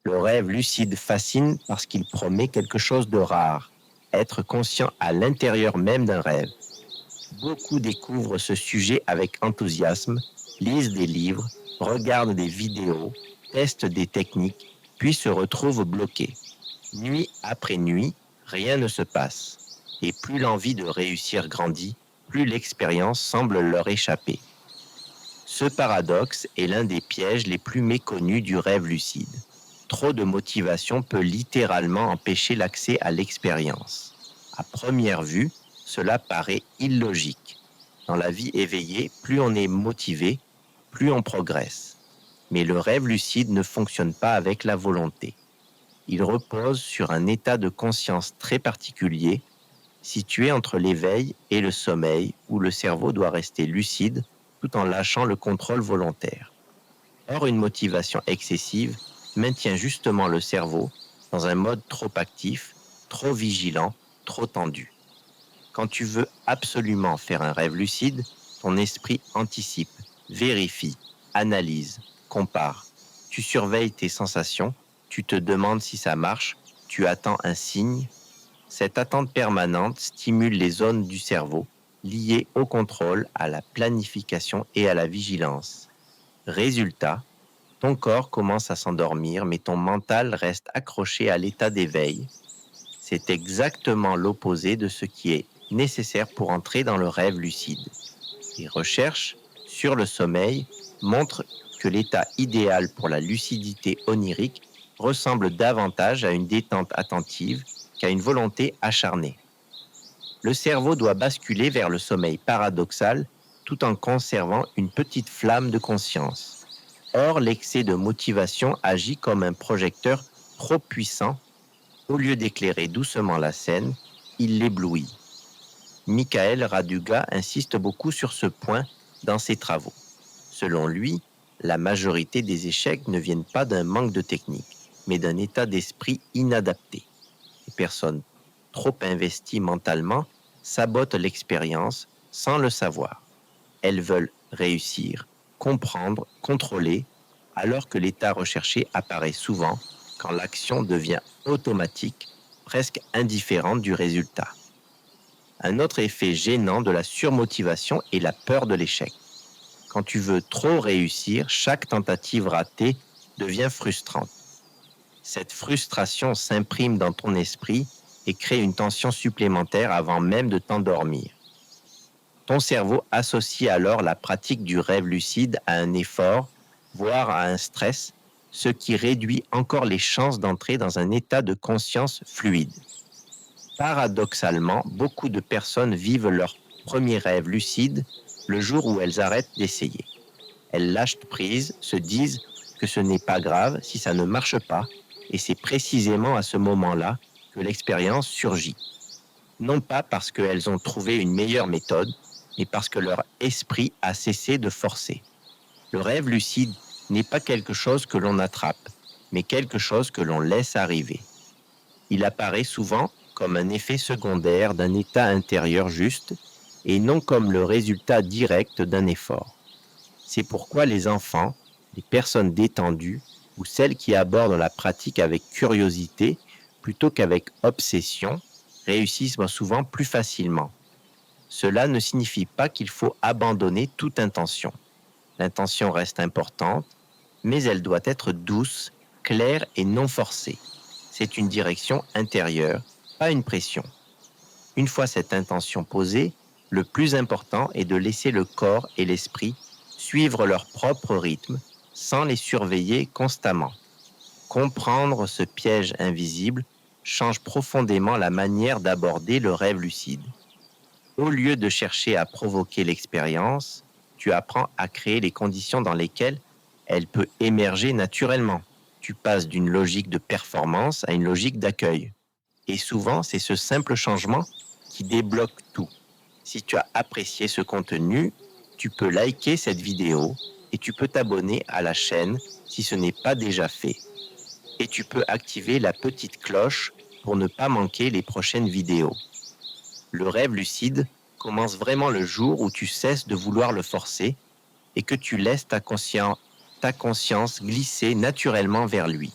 Le rêve lucide fascine parce qu'il promet quelque chose de rare, être conscient à l'intérieur même d'un rêve. Beaucoup découvrent ce sujet avec enthousiasme, lisent des livres, regardent des vidéos, testent des techniques, puis se retrouvent bloqués. Nuit après nuit, rien ne se passe. Et plus l'envie de réussir grandit, plus l'expérience semble leur échapper. Ce paradoxe est l'un des pièges les plus méconnus du rêve lucide. Trop de motivation peut littéralement empêcher l'accès à l'expérience. À première vue, cela paraît illogique. Dans la vie éveillée, plus on est motivé, plus on progresse. Mais le rêve lucide ne fonctionne pas avec la volonté. Il repose sur un état de conscience très particulier, situé entre l'éveil et le sommeil, où le cerveau doit rester lucide tout en lâchant le contrôle volontaire. Or, une motivation excessive maintient justement le cerveau dans un mode trop actif, trop vigilant, trop tendu. Quand tu veux absolument faire un rêve lucide, ton esprit anticipe, vérifie, analyse, compare. Tu surveilles tes sensations, tu te demandes si ça marche, tu attends un signe. Cette attente permanente stimule les zones du cerveau liées au contrôle, à la planification et à la vigilance. Résultat, ton corps commence à s'endormir, mais ton mental reste accroché à l'état d'éveil. C'est exactement l'opposé de ce qui est nécessaire pour entrer dans le rêve lucide. Les recherches sur le sommeil montrent que l'état idéal pour la lucidité onirique ressemble davantage à une détente attentive qu'à une volonté acharnée. Le cerveau doit basculer vers le sommeil paradoxal tout en conservant une petite flamme de conscience. Or, l'excès de motivation agit comme un projecteur trop puissant. Au lieu d'éclairer doucement la scène, il l'éblouit. Michael Raduga insiste beaucoup sur ce point dans ses travaux. Selon lui, la majorité des échecs ne viennent pas d'un manque de technique, mais d'un état d'esprit inadapté. Les personnes trop investies mentalement sabotent l'expérience sans le savoir. Elles veulent réussir, comprendre, contrôler, alors que l'état recherché apparaît souvent quand l'action devient automatique, presque indifférente du résultat. Un autre effet gênant de la surmotivation est la peur de l'échec. Quand tu veux trop réussir, chaque tentative ratée devient frustrante. Cette frustration s'imprime dans ton esprit et crée une tension supplémentaire avant même de t'endormir. Ton cerveau associe alors la pratique du rêve lucide à un effort, voire à un stress, ce qui réduit encore les chances d'entrer dans un état de conscience fluide. Paradoxalement, beaucoup de personnes vivent leur premier rêve lucide le jour où elles arrêtent d'essayer. Elles lâchent prise, se disent que ce n'est pas grave si ça ne marche pas, et c'est précisément à ce moment-là que l'expérience surgit. Non pas parce qu'elles ont trouvé une meilleure méthode, mais parce que leur esprit a cessé de forcer. Le rêve lucide n'est pas quelque chose que l'on attrape, mais quelque chose que l'on laisse arriver. Il apparaît souvent comme un effet secondaire d'un état intérieur juste et non comme le résultat direct d'un effort. C'est pourquoi les enfants, les personnes détendues ou celles qui abordent la pratique avec curiosité plutôt qu'avec obsession réussissent souvent plus facilement. Cela ne signifie pas qu'il faut abandonner toute intention. L'intention reste importante, mais elle doit être douce, claire et non forcée. C'est une direction intérieure, pas une pression. Une fois cette intention posée, le plus important est de laisser le corps et l'esprit suivre leur propre rythme sans les surveiller constamment. Comprendre ce piège invisible change profondément la manière d'aborder le rêve lucide. Au lieu de chercher à provoquer l'expérience, tu apprends à créer les conditions dans lesquelles elle peut émerger naturellement. Tu passes d'une logique de performance à une logique d'accueil. Et souvent, c'est ce simple changement qui débloque tout. Si tu as apprécié ce contenu, tu peux liker cette vidéo et tu peux t'abonner à la chaîne si ce n'est pas déjà fait. Et tu peux activer la petite cloche pour ne pas manquer les prochaines vidéos. Le rêve lucide commence vraiment le jour où tu cesses de vouloir le forcer et que tu laisses ta conscience glisser naturellement vers lui.